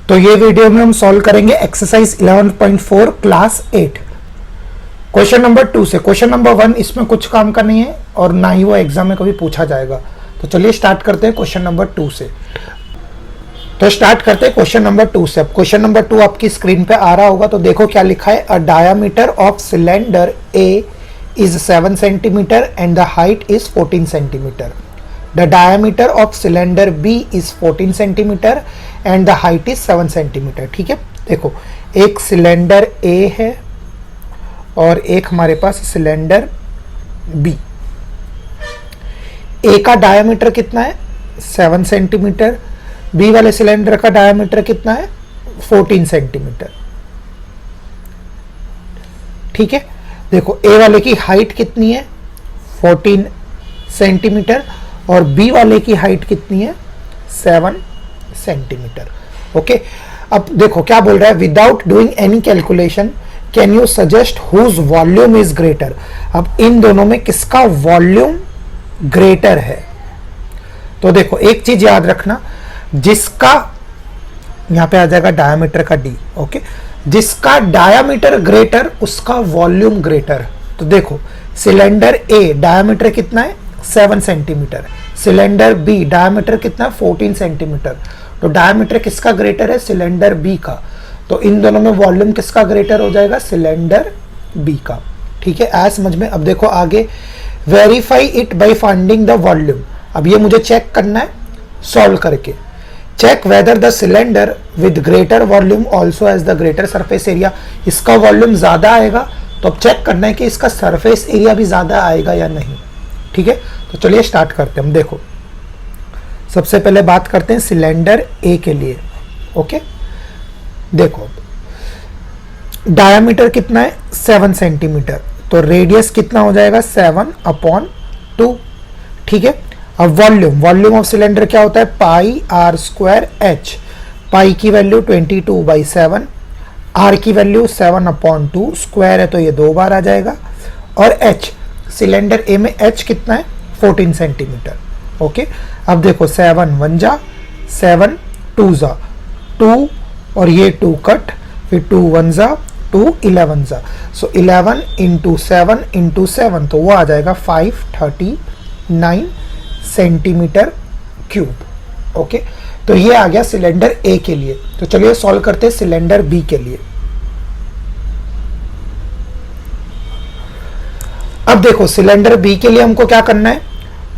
तो ये वीडियो में हम सॉल्व करेंगे एक्सरसाइज 11.4 क्लास 8 क्वेश्चन नंबर 2 से। क्वेश्चन नंबर 1 इसमें कुछ काम का नहीं है और ना ही वो एग्जाम में कभी पूछा जाएगा। तो चलिए स्टार्ट करते हैं क्वेश्चन नंबर 2 से। तो स्टार्ट करते हैं क्वेश्चन नंबर 2 से। अब क्वेश्चन नंबर 2 आपकी स्क्रीन पे आ रहा होगा, तो देखो क्या लिखा है। A diameter of cylinder A is 7 centimeter and the height is 14 centimeter. The diameter of cylinder B is 14 centimeter and the height is 7 centimeter. ठीक है, देखो एक सिलेंडर A है और एक हमारे पास सिलेंडर B। A का डायामीटर कितना है 7 सेंटीमीटर, B वाले सिलेंडर का डायामीटर कितना है 14 सेंटीमीटर। ठीक है, देखो ए वाले की हाइट कितनी है 14 सेंटीमीटर और बी वाले की हाइट कितनी है 7 सेंटीमीटर। ओके, अब देखो क्या बोल रहा है। Without doing any calculation can you suggest whose volume is greater. अब इन दोनों में किसका वॉल्यूम ग्रेटर है। तो देखो एक चीज याद रखना, जिसका यहां पे आ जाएगा डायामीटर का डी। ओके, जिसका डायामीटर ग्रेटर उसका वॉल्यूम ग्रेटर। तो देखो सिलेंडर ए डायामीटर कितना है 7 सेंटीमीटर, सिलेंडर बी डायामीटर कितना है 14 सेंटीमीटर। तो डायामीटर किसका ग्रेटर है सिलेंडर बी का। तो इन दोनों में वॉल्यूम किसका ग्रेटर हो जाएगा सिलेंडर बी का। ठीक है, ऐसा समझ में। अब देखो आगे, verify it by finding the volume. अब ये मुझे चेक करना है सॉल्व करके। Check whether the cylinder with greater volume also has the greater surface area. इसका वॉल्यूम ज्यादा आएगा तो अब चेक करना है कि इसका सरफेस एरिया भी ज्यादा आएगा या नहीं। ठीक है, तो चलिए स्टार्ट करते हैं। हम देखो सबसे पहले बात करते हैं सिलेंडर ए के लिए। ओके, देखो डायामीटर कितना है 7 सेंटीमीटर, तो रेडियस कितना हो जाएगा 7/2। ठीक है, अब वॉल्यूम ऑफ सिलेंडर क्या होता है पाई आर स्क्वायर एच। पाई की वैल्यू 22/7, आर की वैल्यू 7/2, स्क्वायर है तो ये 2 बार आ जाएगा। और एच सिलेंडर ए में एच कितना है 14 सेंटीमीटर। ओके, अब देखो 7 1 जा 7 2 जा 2 और ये 2 कट, फिर 2 1 जा 2 11 जा। सो 11 इंटू 7 तो वो आ जाएगा 539 सेंटीमीटर क्यूब। ओके, तो ये आ गया सिलेंडर ए के लिए। तो चलिए सॉल्व करते हैं सिलेंडर बी के लिए। अब देखो सिलेंडर बी के लिए हमको क्या करना है,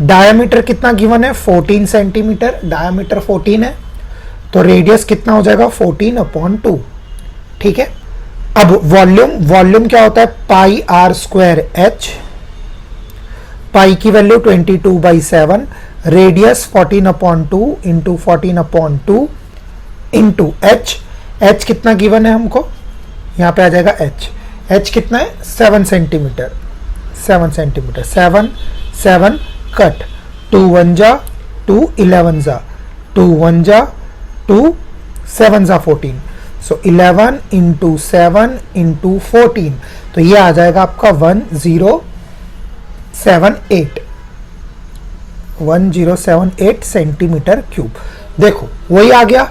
डायामीटर कितना गिवन है 14 सेंटीमीटर, डायामीटर 14 है तो रेडियस कितना हो जाएगा 14/2। ठीक है, अब वॉल्यूम क्या होता है पाई आर स्क्वायर एच। पाई की value 22/7, radius 14/2 into 14/2 into H कितना गिवन है हमको, यहाँ पे आ जाएगा एच कितना है 7 सेंटीमीटर। 7 कट 2 1 जा 2 11 जा 2 1 जा 2 7 जा 14। सो 11 इंटू 7 इंटू 14 तो ये आ जाएगा आपका 1078 सेंटीमीटर क्यूब। देखो वही आ गया,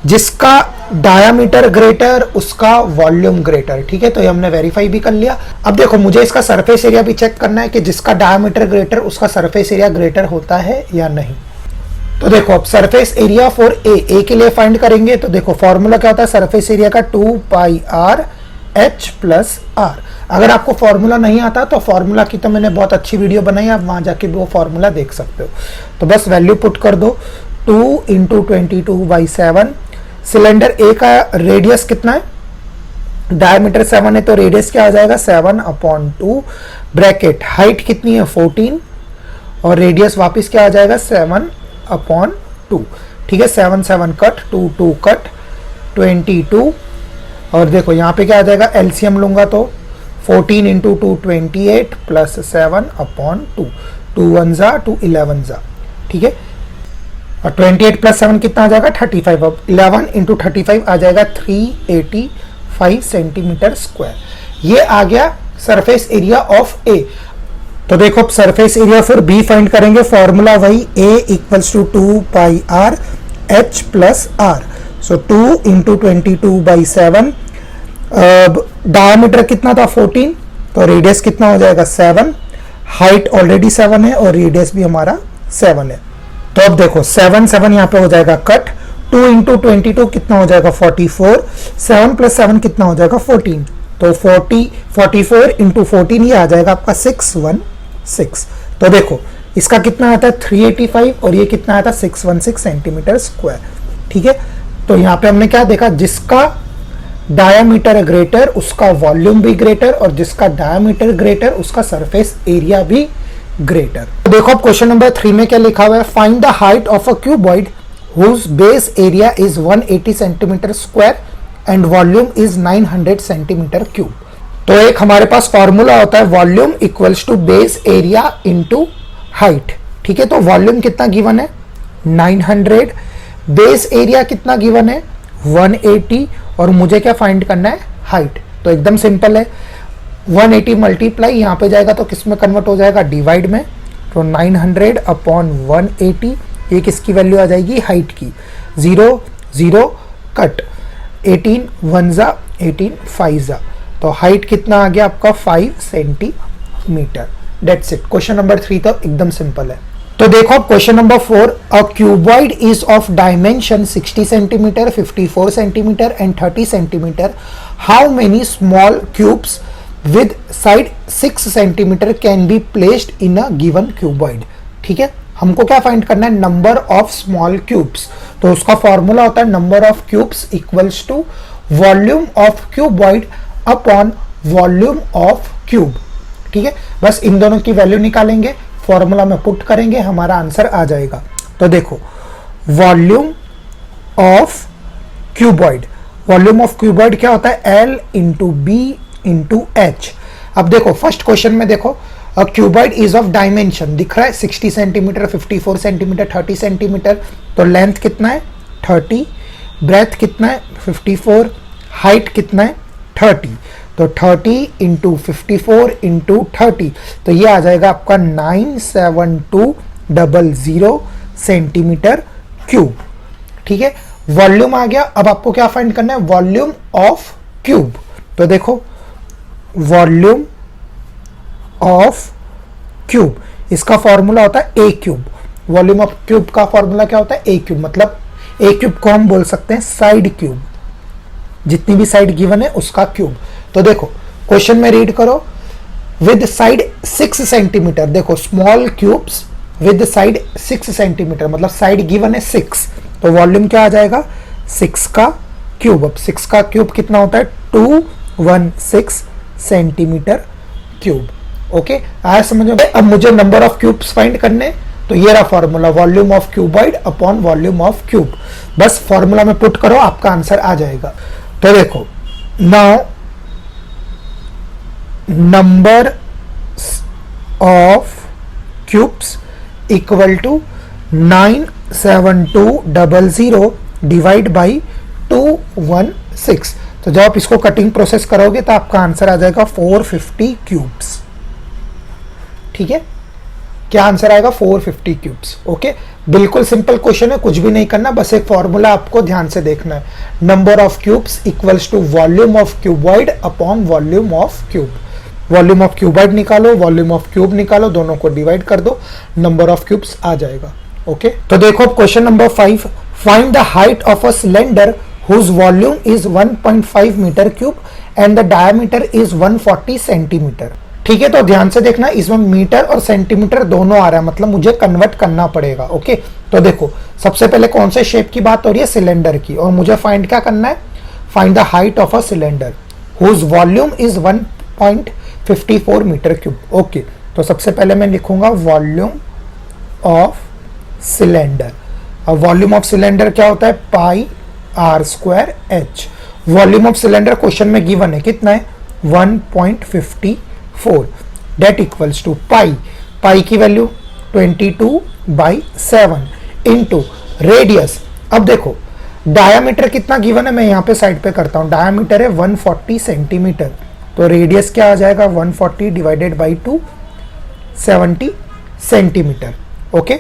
जिसका डायामीटर ग्रेटर उसका वॉल्यूम ग्रेटर। ठीक है, तो ये हमने वेरीफाई भी कर लिया। अब देखो मुझे इसका सरफेस एरिया भी चेक करना है कि जिसका डायामीटर ग्रेटर उसका सरफेस एरिया ग्रेटर होता है या नहीं। तो देखो अब सरफेस एरिया फॉर ए के लिए फाइंड करेंगे। तो देखो फॉर्मूला क्या होता है सरफेस एरिया का 2πr h प्लस r। अगर आपको फॉर्मूला नहीं आता तो फॉर्मूला की तो मैंने बहुत अच्छी वीडियो बनाई, आप वहां जाके भी वो फॉर्मूला देख सकते हो। तो बस वैल्यू पुट कर दो 2 इंटू 22/7। सिलेंडर ए का रेडियस कितना है, डायमीटर 7 है तो रेडियस क्या आ जाएगा 7/2। ब्रैकेट हाइट कितनी है 14 और रेडियस वापस क्या आ जाएगा 7/2। ठीक है, 7 7 कट 2 2 कट 22। और देखो यहाँ पे क्या आ जाएगा एलसीएम लूंगा तो 14 इंटू 2 28 प्लस 7/2। 2 1 जा 2 11 जा। ठीक है, और 28 प्लस 7 कितना आ जाएगा 35। अब 11 इंटू 35 आ जाएगा 385 सेंटीमीटर स्क्वायर। ये आ गया सरफेस एरिया ऑफ ए। तो देखो अब surface area for B find करेंगे, फॉर्मूला वही a equals to 2πr h plus r। So 2 into 22/7, diameter कितना था 14, तो रेडियस कितना हो जाएगा 7, हाइट ऑलरेडी 7 है और रेडियस भी हमारा 7 है। तो अब देखो 7 7 यहाँ पे हो जाएगा कट, 2 इंटू 22 कितना हो जाएगा 44, 7 प्लस 7 कितना हो जाएगा 14, तो 44 इंटू 14 ये आ जाएगा आपका 616। तो देखो इसका कितना आता है 385 और ये कितना आता है 616 सेंटीमीटर स्क्वायर। ठीक है, तो यहाँ पे हमने क्या देखा, जिसका डायामीटर ग्रेटर उसका वॉल्यूम भी ग्रेटर और जिसका डायामीटर ग्रेटर उसका सरफेस एरिया भी ग्रेटर। तो देखो अब क्वेश्चन नंबर 3 में क्या लिखा हुआ है, find the height of a cuboid whose base area is 180 centimetre square and volume is 900 centimetre cube. तो एक हमारे पास फॉर्मूला होता है volume equals to base area into height. ठीक है, तो वॉल्यूम कितना गिवन है 900, बेस एरिया कितना गिवन है 180 और मुझे क्या फाइंड करना है हाइट। तो एकदम सिंपल है, 180 मल्टीप्लाई यहाँ पे जाएगा तो किस में कन्वर्ट हो जाएगा डिवाइड में, तो 900 अपॉन 180, ये किसकी वैल्यू आ जाएगी हाइट की, 0 0 कट, 18 1 जा 18 5 जा, तो हाइट कितना आ गया आपका 5 centimetre. That's it. Question number 3 तो एकदम सिंपल है। तो देखो अब question number 4, a cuboid is of dimension 60 centimetre, 54 centimetre and 30 centimetre. How many small cubes with side 6 centimetre can be placed in a given cuboid. ठीक है, हमको क्या फाइंड करना है, नंबर ऑफ स्मॉल क्यूब्स। तो उसका फॉर्मूला होता है number of cubes equals to volume of cuboid upon volume of cube. ठीक है, बस इन दोनों की वैल्यू निकालेंगे, फॉर्मूला में पुट करेंगे, हमारा आंसर आ जाएगा। तो देखो volume of cuboid, volume of cuboid क्या होता है L into B into H. अब देखो फर्स्ट क्वेश्चन में देखो a cuboid is of dimension दिख रहा है 60 सेंटीमीटर, 54 सेंटीमीटर, 30 सेंटीमीटर। तो लेंथ कितना है 30, ब्रेथ कितना है 54, हाइट कितना है 30, तो 30 इंटू 54 इंटू 30, तो ये आ जाएगा आपका 97200 सेंटीमीटर क्यूब। ठीक है, वॉल्यूम आ गया। अब आपको क्या फाइंड करना है, वॉल्यूम ऑफ क्यूब। तो देखो वॉल्यूम ऑफ क्यूब, इसका फॉर्मूला होता है A cube. Volume of cube का फॉर्मूला क्या होता है ए क्यूब, मतलब ए क्यूब को हम बोल सकते हैं साइड क्यूब, जितनी भी साइड गिवन है उसका क्यूब। तो देखो क्वेश्चन में रीड करो, विद साइड 6 सेंटीमीटर, देखो small cubes with side 6 centimetre, मतलब साइड गिवन है 6, तो वॉल्यूम क्या आ जाएगा 6 का क्यूब। अब 6 का क्यूब कितना होता है 216 सेंटीमीटर क्यूब। ओके, आया समझ में। अब मुझे नंबर ऑफ क्यूब्स फाइंड करने, तो ये रहा formula volume of cuboid upon volume of cube, बस फॉर्मूला में पुट करो आपका आंसर आ जाएगा। तो देखो now number of cubes equal to 97200 divide by 216। तो जब आप इसको कटिंग प्रोसेस करोगे तो आपका आंसर आ जाएगा 450 क्यूब्स। ठीक है, क्या आंसर आएगा 450 क्यूब्स। ओके, बिल्कुल सिंपल क्वेश्चन है, कुछ भी नहीं करना, बस एक फॉर्मूला आपको ध्यान से देखना है, number of cubes equals to volume of cuboid upon volume of cube. Volume of cuboid निकालो, वॉल्यूम ऑफ क्यूब निकालो, दोनों को डिवाइड कर दो, नंबर ऑफ क्यूब्स आ जाएगा। ओके, तो देखो अब question number 5, find the height of a cylinder whose volume is 1.5 metre cube and the diameter is 140 centimetre. ठीक है, तो ध्यान से देखना, इसमें मीटर और सेंटीमीटर दोनों आ रहा है, मतलब मुझे कन्वर्ट करना पड़ेगा। ओके, तो देखो सबसे पहले कौन से शेप की बात हो रही है, सिलेंडर की, और मुझे फाइंड क्या करना है, find the height of a cylinder whose volume is 1.54 metre cube. Okay, तो सबसे पहले मैं लिखूंगा वॉल्यूम ऑफ सिलेंडर। और वॉल्यूम ऑफ सिलेंडर क्या होता है pi are square H. Volume of cylinder question में गिवन है, कितना है 1.54, that equals to pi, pi की वैल्यू 22/7 इंटू रेडियस। अब देखो डायामीटर कितना गिवन है, मैं यहाँ पे साइड पे करता हूँ, डायामीटर है 140 सेंटीमीटर, तो रेडियस क्या आ जाएगा 140 डिवाइडेड बाई 2 70 सेंटीमीटर। ओके,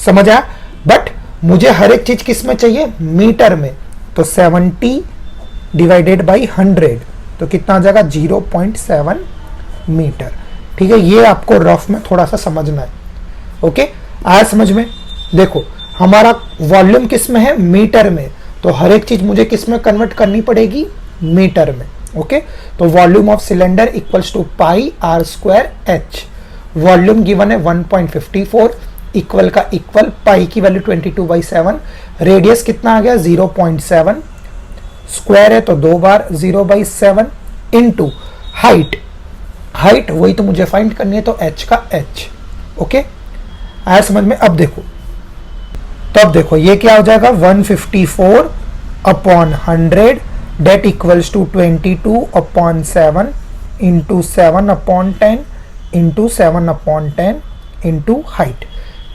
समझ आया। बट मुझे हर एक चीज किस में चाहिए, मीटर में, तो तो 70 डिवाइडेड बाई 100 तो कितना आ जाएगा 0.7 मीटर। ठीक है, ये आपको रफ में थोड़ा सा समझना है। ओके, आया समझ में? देखो हमारा वॉल्यूम किस में है, मीटर में, तो हर एक चीज मुझे किस में कन्वर्ट करनी पड़ेगी, मीटर में। ओके, तो volume of cylinder equals to pi are square H. Volume given है 1.54, इक्वल का इक्वल, पाई की वैल्यू 22/7, रेडियस कितना आ गया 0.7, स्क्वायर है तो 2 बार 0/7 इंटू हाइट, हाइट वही तो मुझे फाइंड करनी है, तो h का h। ओके, आया समझ में? अब देखो, तो अब देखो ये क्या हो जाएगा 154/100 that equals to 22/7 into 7/10 into 7/10 into height.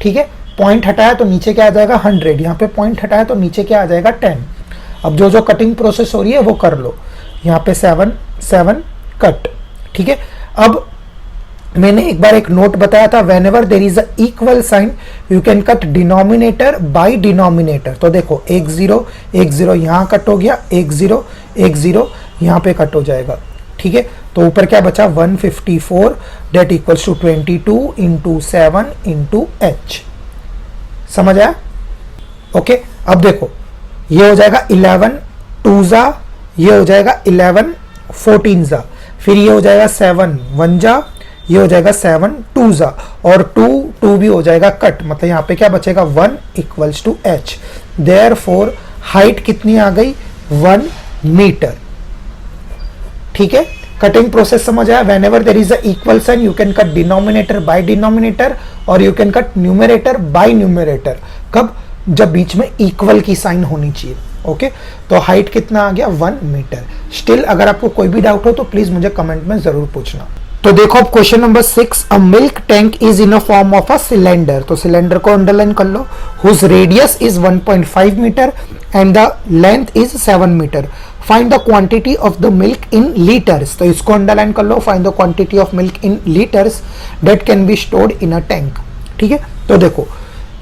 ठीक है, पॉइंट हटाया तो नीचे क्या आ जाएगा 100, यहाँ पे पॉइंट हटाया तो नीचे क्या आ जाएगा 10। अब जो जो कटिंग प्रोसेस हो रही है वो कर लो, यहाँ पे 7 7 कट। ठीक है, अब मैंने एक बार एक नोट बताया था, whenever there is a equal sign you can cut denominator by denominator. तो देखो 1 0 1 0 यहाँ कट हो गया, 1 0 1 0 यहाँ पे कट हो जाएगा। ठीक है, तो ऊपर क्या बचा 154 that equals to 22 into 7 into H. समझ आया? ओके, अब देखो ये हो जाएगा 11 2 जा, ये हो जाएगा 11 14 जा, फिर ये हो जाएगा 7 1 जा, ये हो जाएगा 7 2 जा, और 2 2 भी हो जाएगा कट, मतलब यहाँ पे क्या बचेगा 1 equals to H. Therefore height कितनी आ गई 1 मीटर। ठीक है, कटिंग प्रोसेस समझ आया? Whenever there is a equal sign you can cut denominator by denominator और you can cut numerator by numerator. कब? जब बीच में इक्वल की साइन होनी चाहिए। ओके, तो हाइट कितना आ गया 1 मीटर। स्टिल अगर आपको कोई भी डाउट हो तो प्लीज मुझे कमेंट में जरूर पूछना। तो देखो अब question number 6, a milk tank is in a form of a cylinder. तो सिलेंडर को अंडरलाइन कर लो, whose radius is 1.5 metre and the length is 7 metre. Find the quantity of the milk in litres. तो इसको underline कर लो, find the quantity of milk in litres that can be stored in a tank. ठीक है, तो देखो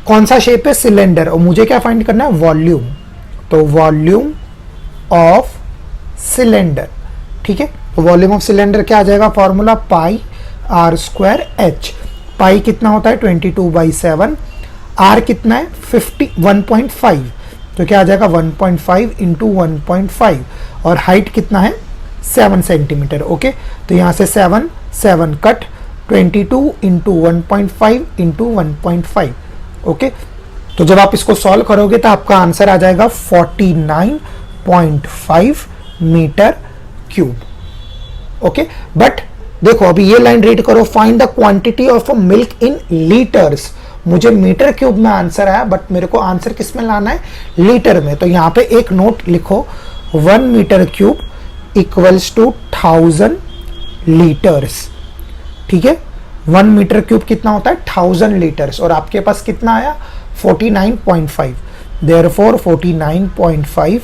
कौन सा शेप है, सिलेंडर, और मुझे क्या फाइंड करना है, वॉल्यूम। तो वॉल्यूम ऑफ सिलेंडर। ठीक है, तो वॉल्यूम ऑफ सिलेंडर क्या आ जाएगा, formula pi are square h. Pi कितना होता है 22/7, आर कितना है 1.5, तो क्या आ जाएगा 1.5 इंटू 1.5, और हाइट कितना है 7 सेंटीमीटर। ओके, तो यहाँ से 7 7 कट, 22 इंटू 1.5 इंटू 1.5। ओके, तो जब आप इसको सॉल्व करोगे तो आपका आंसर आ जाएगा 49.5 मीटर क्यूब। ओके, बट देखो अभी ये लाइन रीड करो, find the quantity of a milk in litres. मुझे मीटर क्यूब में आंसर आया, बट मेरे को आंसर किस में लाना है, लीटर में। तो यहाँ पे एक नोट लिखो, 1 metre cube equals to 1000 litres. ठीक है, 1 मीटर क्यूब कितना होता है 1000 लीटर्स, और आपके पास कितना आया 49.5। Therefore 49.5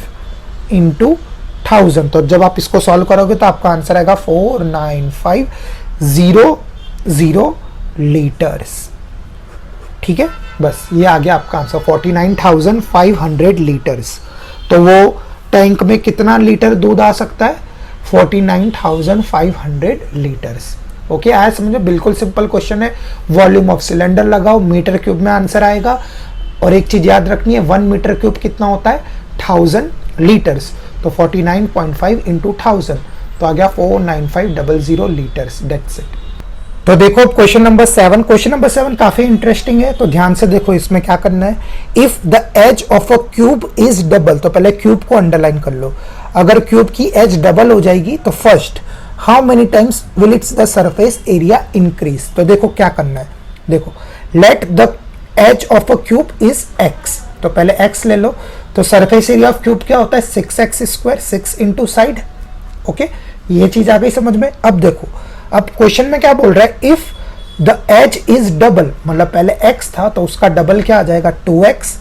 into 1000। तो जब आप इसको सॉल्व करोगे तो आपका आंसर आएगा 49500 लीटर्स। ठीक है, बस ये आ गया आपका आंसर 49,500 लीटर्स। तो वो टैंक में कितना लीटर दूध आ सकता है, 49,500 लीटर्स। ओके, आया समझ में? बिल्कुल सिंपल क्वेश्चन है। वॉल्यूम ऑफ सिलेंडर लगाओ, मीटर क्यूब में आंसर आएगा। और एक चीज याद रखनी है, 1 मीटर क्यूब कितना होता है 1000 लीटर्स, तो 49.5 इंटू 1000, तो आ गया 49500 लीटर्स। That's it. तो देखो क्वेश्चन नंबर 7, क्वेश्चन नंबर 7 काफी इंटरेस्टिंग है, तो ध्यान से देखो इसमें क्या करना है। If the edge of a cube is double, तो पहले क्यूब को अंडरलाइन कर लो। अगर क्यूब की एज डबल हो जाएगी तो first how many times will its the surface area increase. तो देखो क्या करना है, देखो let the edge of a cube is X, तो पहले एक्स ले लो। तो सरफेस एरिया ऑफ क्यूब क्या होता है 6x square, 6 into side. Okay, ये चीज आ गई समझ में। अब देखो, अब क्वेश्चन में क्या बोल रहा है, if the edge is double, मतलब पहले x था तो उसका डबल क्या आ जाएगा 2x,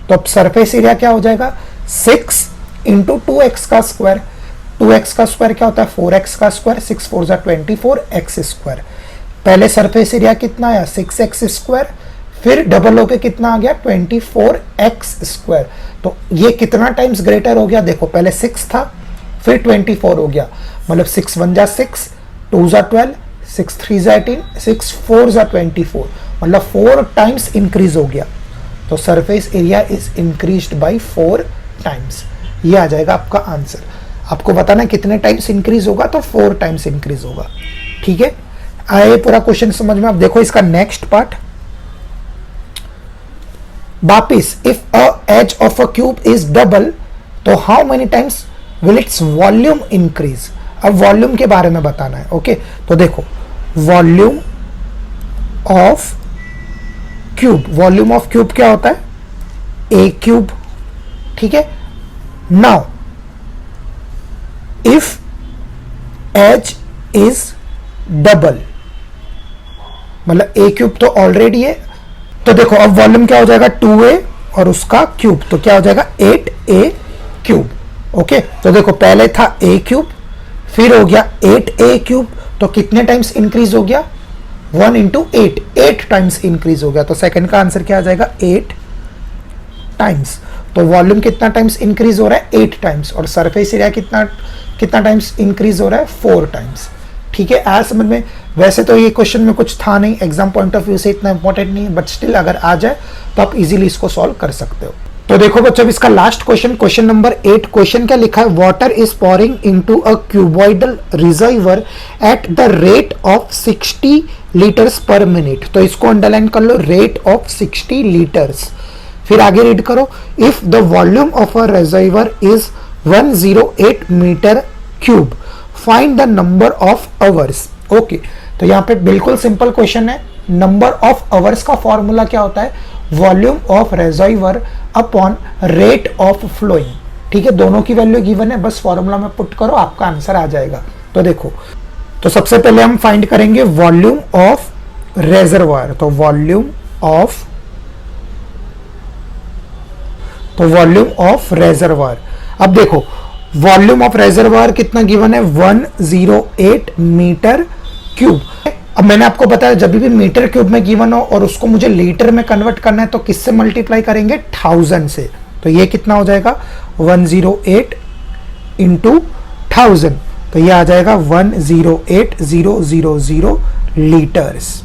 तो अब सरफेस एरिया क्या हो जाएगा 6 इंटू 2x का स्क्वायर। 2x का स्क्वायर क्या होता है 4x का स्क्वायर, 6 4 जा 24 x स्क्वायर। पहले सरफेस एरिया कितना आया 6x स्क्वायर, फिर डबल होके कितना आ गया 24x²। तो ये कितना टाइम्स ग्रेटर हो गया, देखो पहले 6 था फिर 24 हो गया, मतलब 6 1 जा 6, 2 जा 12, 6 3 जा 18, 6 4 जा 24, मतलब 4 टाइम्स इंक्रीज हो गया। तो surface area is increased by 4 times. ये आ जाएगा आपका आंसर। आपको बताना कितने टाइम्स इंक्रीज होगा, तो 4 टाइम्स इंक्रीज होगा। ठीक है, आए पूरा क्वेश्चन समझ में। अब देखो इसका नेक्स्ट पार्ट वापिस, if a edge of a cube is double तो how many times will its volume increase. अब वॉल्यूम के बारे में बताना है। ओके, तो देखो volume of cube, volume of cube क्या होता है, ए क्यूब। ठीक है, now if edge is double, मतलब ए क्यूब तो ऑलरेडी है, तो देखो अब वॉल्यूम क्या हो जाएगा 2a और उसका क्यूब, तो क्या हो जाएगा 8a क्यूब। ओके, तो देखो पहले था a क्यूब, फिर हो गया 8a क्यूब, तो कितने टाइम्स इंक्रीज हो गया 1 इंटू 8, 8 टाइम्स इंक्रीज हो गया। तो सेकंड का आंसर क्या आ जाएगा 8 टाइम्स। तो वॉल्यूम कितना टाइम्स इंक्रीज हो रहा है 8 टाइम्स, और सरफेस एरिया कितना टाइम्स इंक्रीज हो रहा है 4 टाइम्स। ठीक है, आया समझ में। वैसे तो ये क्वेश्चन में कुछ था नहीं, एग्जाम पॉइंट ऑफ व्यू से इतना इंपॉर्टेंट नहीं है, बट स्टिल अगर आ जाए तो आप इजीली इसको सॉल्व कर सकते हो। तो देखो बच्चों, इसका last question, question number 8, question क्या लिखा है, water is pouring into a cuboidal reservoir eight the rate of 60 litres पर मिनट। तो इसको अंडरलाइन कर लो, रेट ऑफ 60 लीटर्स। फिर आगे रीड करो, if the volume of a reservoir is 108 metre cube, find the number of hours. Okay, तो यहाँ पे बिल्कुल सिंपल क्वेश्चन है। नंबर ऑफ आवर्स का फॉर्मूला क्या होता है, volume of reservoir upon rate of flowing. ठीक है, दोनों की वैल्यू गिवन है, बस फॉर्मूला में पुट करो, आपका आंसर आ जाएगा। तो देखो, तो सबसे पहले हम फाइंड करेंगे वॉल्यूम ऑफ रिजर्वर, तो वॉल्यूम ऑफ रिजर्वर। अब देखो वॉल्यूम ऑफ रिजर्वर कितना गिवन है 108 मीटर क्यूब। अब मैंने आपको बताया जब भी मीटर क्यूब में गिवन हो और उसको मुझे लीटर में कन्वर्ट करना है तो किससे मल्टीप्लाई करेंगे 1000 से। तो ये कितना हो जाएगा 108 इंटू 1000, तो ये आ जाएगा 108,000 लीटर्स।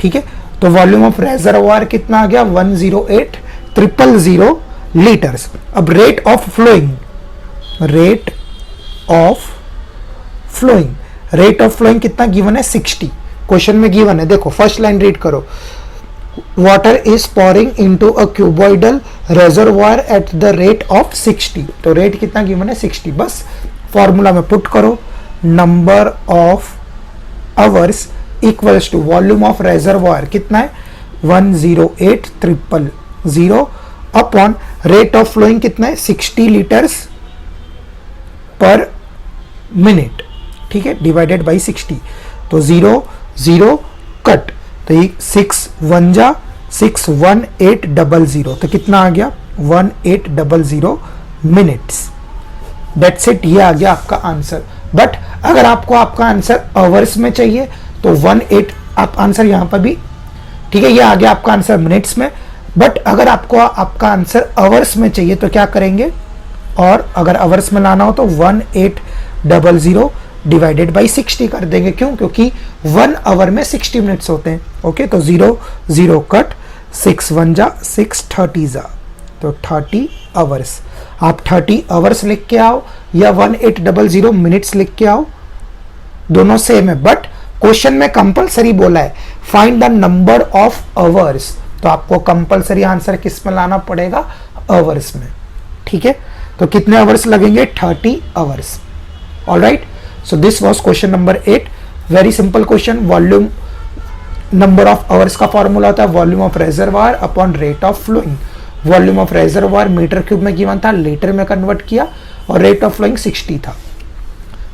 ठीक है, तो वॉल्यूम ऑफ रिजर्वर कितना आ गया 108,000 लीटर्स। अब rate of flowing, rate of flowing कितना गिवन है 60, क्वेश्चन में गिवन है। देखो फर्स्ट लाइन रीड करो, water is pouring into a cuboidal reservoir at the rate of 60, तो रेट कितना गिवन है 60। बस फॉर्मूला में पुट करो, number of hours equals to volume of reservoir कितना है 108,000 अपॉन रेट ऑफ फ्लोइंग कितना है 60 लीटर्स पर मिनट। ठीक है, डिवाइडेड बाई 60, तो 0 0 कट, तो ये 6 1 जा 6 1800, तो कितना आ गया 1800 मिनट्स। दैट्स इट, ये आ गया आपका आंसर। बट अगर आपको आपका आंसर आवर्स में चाहिए तो 18 आप आंसर यहां पर भी, ठीक है, ये आ गया आपका आंसर मिनट्स में। बट अगर आपको आपका आंसर आवर्स में चाहिए तो क्या करेंगे, और अगर आवर्स में लाना हो तो 1800 डिवाइडेड बाई 60 कर देंगे। क्यों, क्योंकि 1 आवर में 60 मिनट्स होते हैं। ओके, तो 0 0 कट, 6 1 जा 6 30 जा, तो 30 आवर्स। आप 30 आवर्स लिख के आओ या 1800 मिनट्स लिख के आओ, दोनों सेम है। बट क्वेश्चन में कंपलसरी बोला है find the number of hours, तो आपको कंपलसरी आंसर किस में लाना पड़ेगा, आवर्स में। ठीक है, तो कितने आवर्स लगेंगे 30 hours. Alright, so this was question number 8, very simple question. Volume number of hours का फॉर्मूला होता है volume of reservoir upon rate of flowing. Volume of reservoir metre cube में गिवन था, लीटर में कन्वर्ट किया, और rate of flowing 60 था।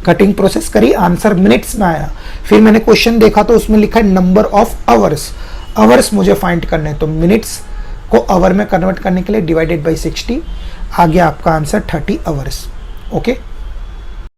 Cutting process करी, आंसर मिनट्स में आया। फिर मैंने क्वेश्चन देखा तो उसमें लिखा है नंबर ऑफ आवर्स, आवर्स मुझे फाइंड करने हैं, तो मिनट्स को आवर में कन्वर्ट करने के लिए डिवाइडेड बाई 60 आ गया आपका आंसर 30 आवर्स। ओके।